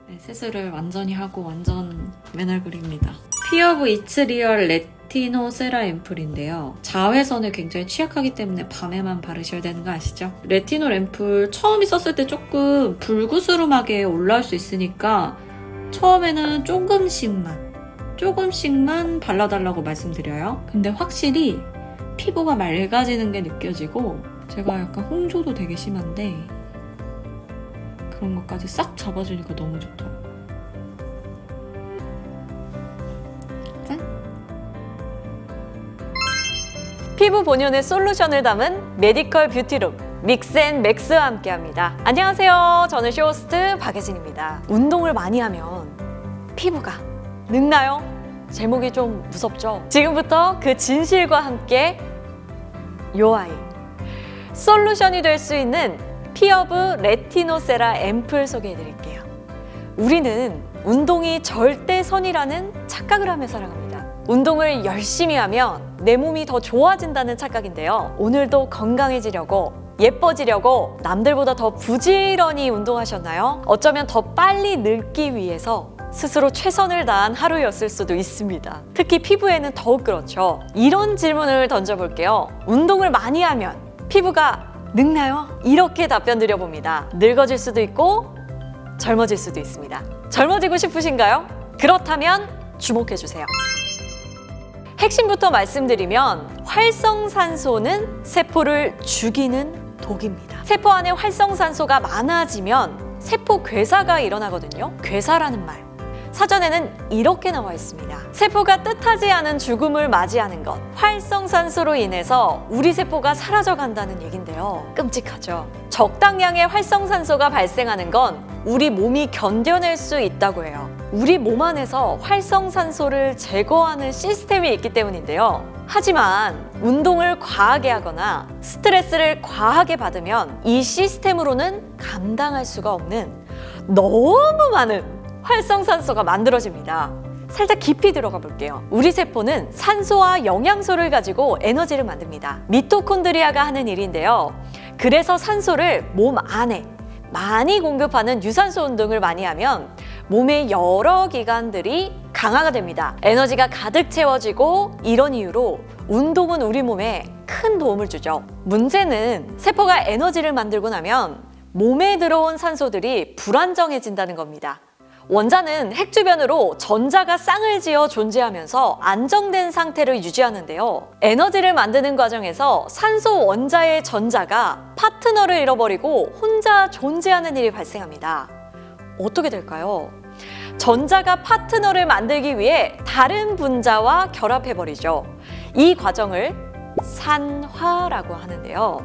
네, 세수를 완전히 하고 완전 맨 얼굴입니다. 피어브 이츠리얼 레티노 세라 앰플인데요. 자외선에 굉장히 취약하기 때문에 밤에만 바르셔야 되는 거 아시죠? 레티놀 앰플 처음 썼을 때 조금 불구스름하게 올라올 수 있으니까 처음에는 조금씩만 발라달라고 말씀드려요. 근데 확실히 피부가 맑아지는 게 느껴지고 제가 약간 홍조도 되게 심한데 그런 것까지 싹 잡아주니까 너무 좋더라고요. 짠! 피부 본연의 솔루션을 담은 메디컬 뷰티룸 믹스앤맥스와 함께합니다. 안녕하세요. 저는 쇼호스트 박예진입니다. 운동을 많이 하면 피부가 늙나요? 제목이 좀 무섭죠? 지금부터 그 진실과 함께 요 아이 솔루션이 될 수 있는 피어브 레티노세라 앰플 소개해드릴게요. 우리는 운동이 절대선이라는 착각을 하며 살아갑니다. 운동을 열심히 하면 내 몸이 더 좋아진다는 착각인데요. 오늘도 건강해지려고 예뻐지려고 남들보다 더 부지런히 운동하셨나요? 어쩌면 더 빨리 늙기 위해서 스스로 최선을 다한 하루였을 수도 있습니다. 특히 피부에는 더욱 그렇죠. 이런 질문을 던져볼게요. 운동을 많이 하면 피부가 늙나요? 이렇게 답변 드려봅니다. 늙어질 수도 있고 젊어질 수도 있습니다. 젊어지고 싶으신가요? 그렇다면 주목해주세요. 핵심부터 말씀드리면 활성산소는 세포를 죽이는 독입니다. 세포 안에 활성산소가 많아지면 세포 괴사가 일어나거든요. 괴사라는 말 사전에는 이렇게 나와 있습니다. 세포가 뜻하지 않은 죽음을 맞이하는 것, 활성산소로 인해서 우리 세포가 사라져 간다는 얘긴데요. 끔찍하죠. 적당량의 활성산소가 발생하는 건 우리 몸이 견뎌낼 수 있다고 해요. 우리 몸 안에서 활성산소를 제거하는 시스템이 있기 때문인데요. 하지만 운동을 과하게 하거나 스트레스를 과하게 받으면 이 시스템으로는 감당할 수가 없는 너무 많은 활성산소가 만들어집니다. 살짝 깊이 들어가 볼게요. 우리 세포는 산소와 영양소를 가지고 에너지를 만듭니다. 미토콘드리아가 하는 일인데요. 그래서 산소를 몸 안에 많이 공급하는 유산소 운동을 많이 하면 몸의 여러 기관들이 강화가 됩니다. 에너지가 가득 채워지고 이런 이유로 운동은 우리 몸에 큰 도움을 주죠. 문제는 세포가 에너지를 만들고 나면 몸에 들어온 산소들이 불안정해진다는 겁니다. 원자는 핵 주변으로 전자가 쌍을 지어 존재하면서 안정된 상태를 유지하는데요. 에너지를 만드는 과정에서 산소 원자의 전자가 파트너를 잃어버리고 혼자 존재하는 일이 발생합니다. 어떻게 될까요? 전자가 파트너를 만들기 위해 다른 분자와 결합해버리죠. 이 과정을 산화라고 하는데요.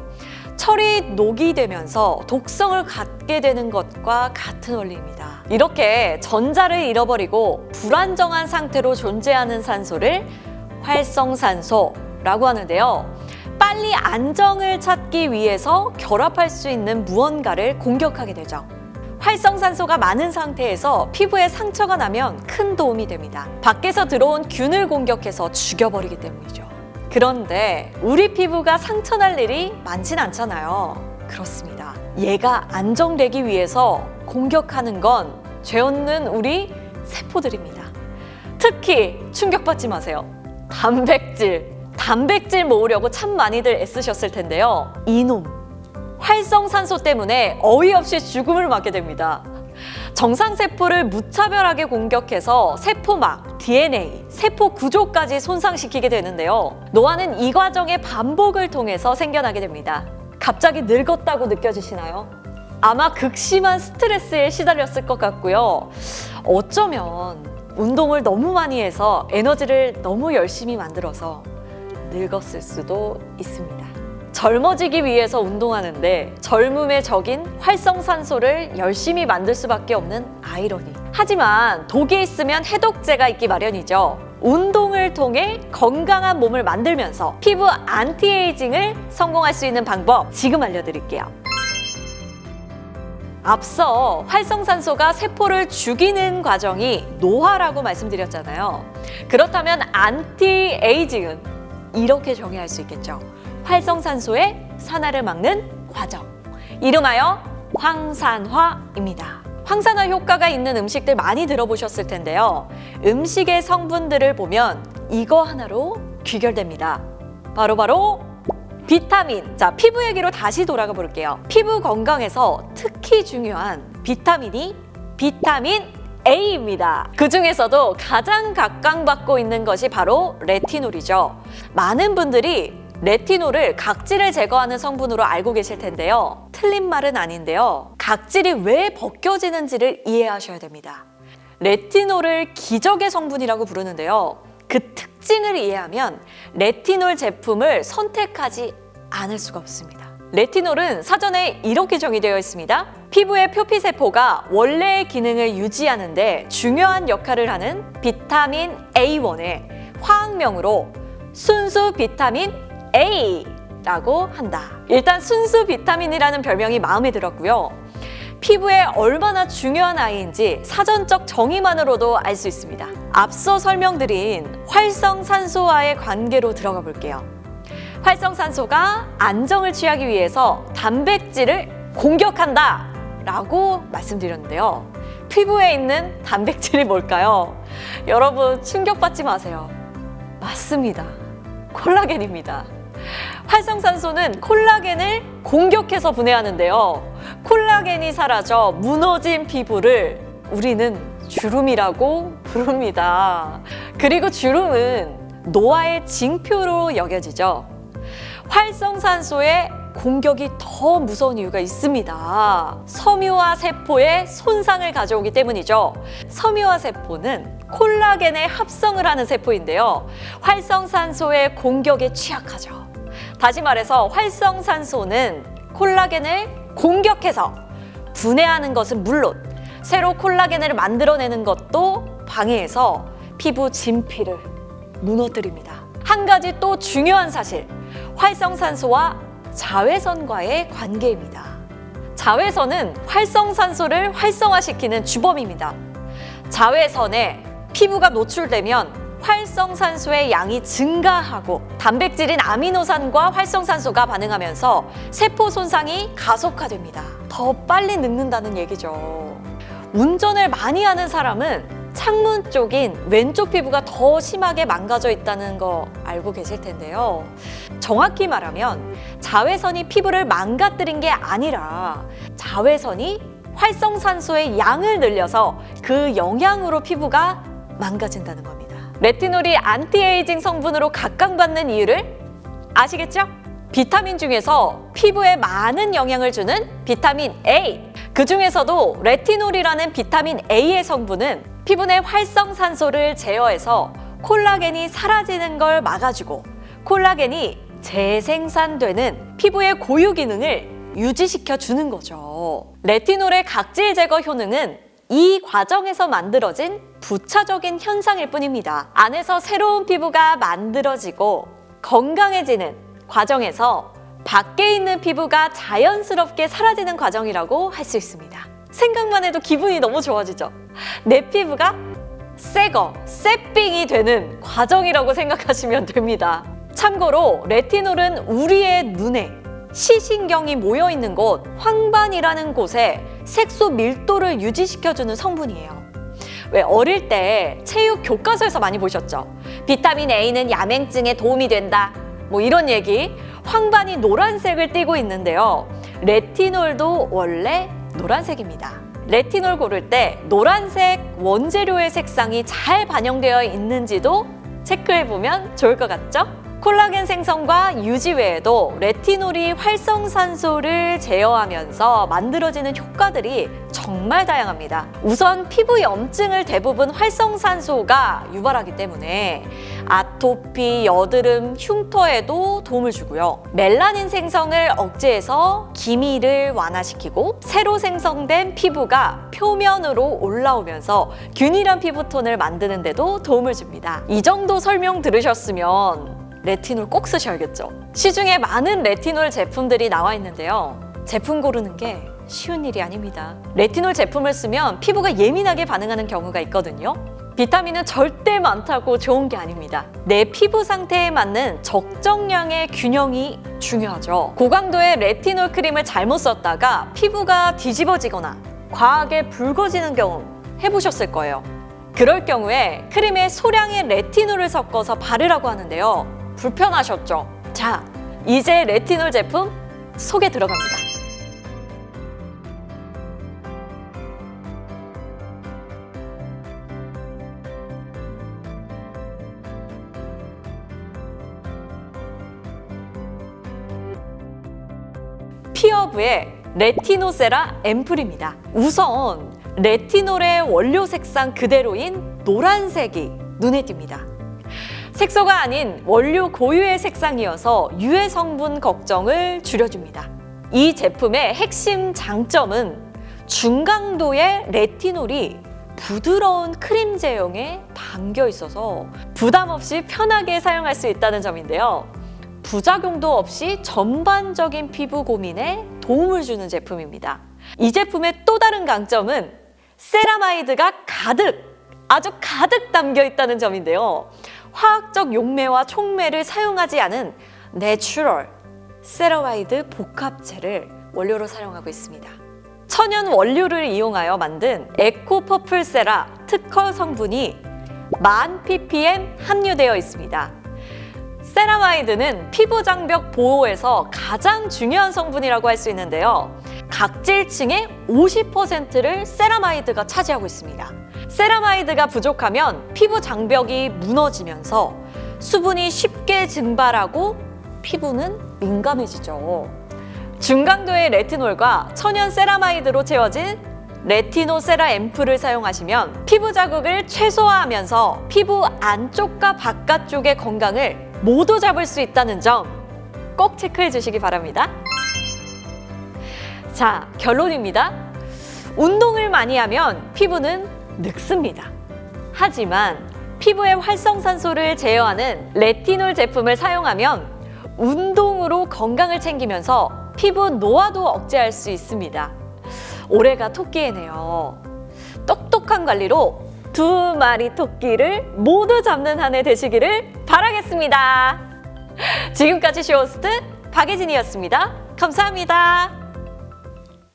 철이 녹이 되면서 독성을 갖게 되는 것과 같은 원리입니다. 이렇게 전자를 잃어버리고 불안정한 상태로 존재하는 산소를 활성산소라고 하는데요. 빨리 안정을 찾기 위해서 결합할 수 있는 무언가를 공격하게 되죠. 활성산소가 많은 상태에서 피부에 상처가 나면 큰 도움이 됩니다. 밖에서 들어온 균을 공격해서 죽여버리기 때문이죠. 그런데 우리 피부가 상처 날 일이 많진 않잖아요. 그렇습니다. 얘가 안정되기 위해서 공격하는 건 죄 없는 우리 세포들입니다. 특히 충격받지 마세요. 단백질 모으려고 참 많이들 애쓰셨을 텐데요. 이놈 활성산소 때문에 어이없이 죽음을 맞게 됩니다. 정상세포를 무차별하게 공격해서 세포막, DNA, 세포 구조까지 손상시키게 되는데요. 노화는 이 과정의 반복을 통해서 생겨나게 됩니다. 갑자기 늙었다고 느껴지시나요? 아마 극심한 스트레스에 시달렸을 것 같고요. 어쩌면 운동을 너무 많이 해서 에너지를 너무 열심히 만들어서 늙었을 수도 있습니다. 젊어지기 위해서 운동하는데 젊음의 적인 활성산소를 열심히 만들 수밖에 없는 아이러니. 하지만 독이 있으면 해독제가 있기 마련이죠. 운동을 통해 건강한 몸을 만들면서 피부 안티에이징을 성공할 수 있는 방법 지금 알려드릴게요. 앞서 활성산소가 세포를 죽이는 과정이 노화라고 말씀드렸잖아요. 그렇다면 안티에이징은 이렇게 정의할 수 있겠죠. 활성산소의 산화를 막는 과정, 이름하여 황산화입니다. 황산화 효과가 있는 음식들 많이 들어보셨을 텐데요. 음식의 성분들을 보면 이거 하나로 귀결됩니다. 바로 비타민. 자, 피부 얘기로 다시 돌아가 볼게요. 피부 건강에서 특히 중요한 비타민이 비타민 A입니다. 그 중에서도 가장 각광받고 있는 것이 바로 레티놀이죠. 많은 분들이 레티놀을 각질을 제거하는 성분으로 알고 계실 텐데요. 틀린 말은 아닌데요. 각질이 왜 벗겨지는지를 이해하셔야 됩니다. 레티놀을 기적의 성분이라고 부르는데요. 그 특징을 이해하면 레티놀 제품을 선택하지 않을 수가 없습니다. 레티놀은 사전에 이렇게 정의되어 있습니다. 피부의 표피세포가 원래의 기능을 유지하는데 중요한 역할을 하는 비타민 A1의 화학명으로 순수 비타민 A라고 한다. 일단 순수 비타민이라는 별명이 마음에 들었고요. 피부에 얼마나 중요한 아이인지 사전적 정의만으로도 알 수 있습니다. 앞서 설명드린 활성산소와의 관계로 들어가 볼게요. 활성산소가 안정을 취하기 위해서 단백질을 공격한다 라고 말씀드렸는데요. 피부에 있는 단백질이 뭘까요? 여러분 충격받지 마세요. 맞습니다. 콜라겐입니다. 활성산소는 콜라겐을 공격해서 분해하는데요. 콜라겐이 사라져 무너진 피부를 우리는 주름이라고 부릅니다. 그리고 주름은 노화의 징표로 여겨지죠. 활성산소의 공격이 더 무서운 이유가 있습니다. 섬유화 세포에 손상을 가져오기 때문이죠. 섬유화 세포는 콜라겐의 합성을 하는 세포인데요. 활성산소의 공격에 취약하죠. 다시 말해서 활성산소는 콜라겐을 공격해서 분해하는 것은 물론 새로 콜라겐을 만들어내는 것도 방해해서 피부 진피를 무너뜨립니다. 한 가지 또 중요한 사실, 활성산소와 자외선과의 관계입니다. 자외선은 활성산소를 활성화시키는 주범입니다. 자외선에 피부가 노출되면 활성산소의 양이 증가하고 단백질인 아미노산과 활성산소가 반응하면서 세포 손상이 가속화됩니다. 더 빨리 늙는다는 얘기죠. 운전을 많이 하는 사람은 창문 쪽인 왼쪽 피부가 더 심하게 망가져 있다는 거 알고 계실 텐데요. 정확히 말하면 자외선이 피부를 망가뜨린 게 아니라 자외선이 활성산소의 양을 늘려서 그 영향으로 피부가 망가진다는 겁니다. 레티놀이 안티에이징 성분으로 각광받는 이유를 아시겠죠? 비타민 중에서 피부에 많은 영향을 주는 비타민 A. 그 중에서도 레티놀이라는 비타민 A의 성분은 피부 내 활성산소를 제어해서 콜라겐이 사라지는 걸 막아주고 콜라겐이 재생산되는 피부의 고유 기능을 유지시켜 주는 거죠. 레티놀의 각질 제거 효능은 이 과정에서 만들어진 부차적인 현상일 뿐입니다. 안에서 새로운 피부가 만들어지고 건강해지는 과정에서 밖에 있는 피부가 자연스럽게 사라지는 과정이라고 할 수 있습니다. 생각만 해도 기분이 너무 좋아지죠? 내 피부가 새삥이 되는 과정이라고 생각하시면 됩니다. 참고로 레티놀은 우리의 눈에 시신경이 모여있는 곳, 황반이라는 곳에 색소 밀도를 유지시켜주는 성분이에요. 왜 어릴 때 체육 교과서에서 많이 보셨죠? 비타민 A는 야맹증에 도움이 된다. 뭐 이런 얘기. 황반이 노란색을 띠고 있는데요. 레티놀도 원래 노란색입니다. 레티놀 고를 때 노란색 원재료의 색상이 잘 반영되어 있는지도 체크해보면 좋을 것 같죠? 콜라겐 생성과 유지 외에도 레티놀이 활성산소를 제어하면서 만들어지는 효과들이 정말 다양합니다. 우선 피부 염증을 대부분 활성산소가 유발하기 때문에 아토피, 여드름, 흉터에도 도움을 주고요. 멜라닌 생성을 억제해서 기미를 완화시키고 새로 생성된 피부가 표면으로 올라오면서 균일한 피부톤을 만드는 데도 도움을 줍니다. 이 정도 설명 들으셨으면 레티놀 꼭 쓰셔야겠죠. 시중에 많은 레티놀 제품들이 나와 있는데요. 제품 고르는 게 쉬운 일이 아닙니다. 레티놀 제품을 쓰면 피부가 예민하게 반응하는 경우가 있거든요. 비타민은 절대 많다고 좋은 게 아닙니다. 내 피부 상태에 맞는 적정량의 균형이 중요하죠. 고강도의 레티놀 크림을 잘못 썼다가 피부가 뒤집어지거나 과하게 붉어지는 경험 해보셨을 거예요. 그럴 경우에 크림에 소량의 레티놀을 섞어서 바르라고 하는데요. 불편하셨죠? 자, 이제 레티놀 제품 속에 들어갑니다. 피어브의 레티노세라 앰플입니다. 우선 레티놀의 원료 색상 그대로인 노란색이 눈에 띕니다. 색소가 아닌 원료 고유의 색상이어서 유해 성분 걱정을 줄여줍니다. 이 제품의 핵심 장점은 중강도의 레티놀이 부드러운 크림 제형에 담겨 있어서 부담 없이 편하게 사용할 수 있다는 점인데요. 부작용도 없이 전반적인 피부 고민에 도움을 주는 제품입니다. 이 제품의 또 다른 강점은 세라마이드가 아주 가득 담겨 있다는 점인데요. 화학적 용매와 촉매를 사용하지 않은 내추럴 세라마이드 복합체를 원료로 사용하고 있습니다. 천연 원료를 이용하여 만든 에코 퍼플 세라 특허 성분이 1000ppm 함유되어 있습니다. 세라마이드는 피부 장벽 보호에서 가장 중요한 성분이라고 할 수 있는데요. 각질층의 50%를 세라마이드가 차지하고 있습니다. 세라마이드가 부족하면 피부 장벽이 무너지면서 수분이 쉽게 증발하고 피부는 민감해지죠. 중강도의 레티놀과 천연 세라마이드로 채워진 레티노세라 앰플을 사용하시면 피부 자극을 최소화하면서 피부 안쪽과 바깥쪽의 건강을 모두 잡을 수 있다는 점 꼭 체크해 주시기 바랍니다. 자, 결론입니다. 운동을 많이 하면 피부는 늙습니다. 하지만 피부의 활성산소를 제어하는 레티놀 제품을 사용하면 운동으로 건강을 챙기면서 피부 노화도 억제할 수 있습니다. 올해가 토끼해네요. 똑똑한 관리로 2마리 토끼를 모두 잡는 한 해 되시기를 바라겠습니다. 지금까지 쇼호스트 박예진이었습니다. 감사합니다.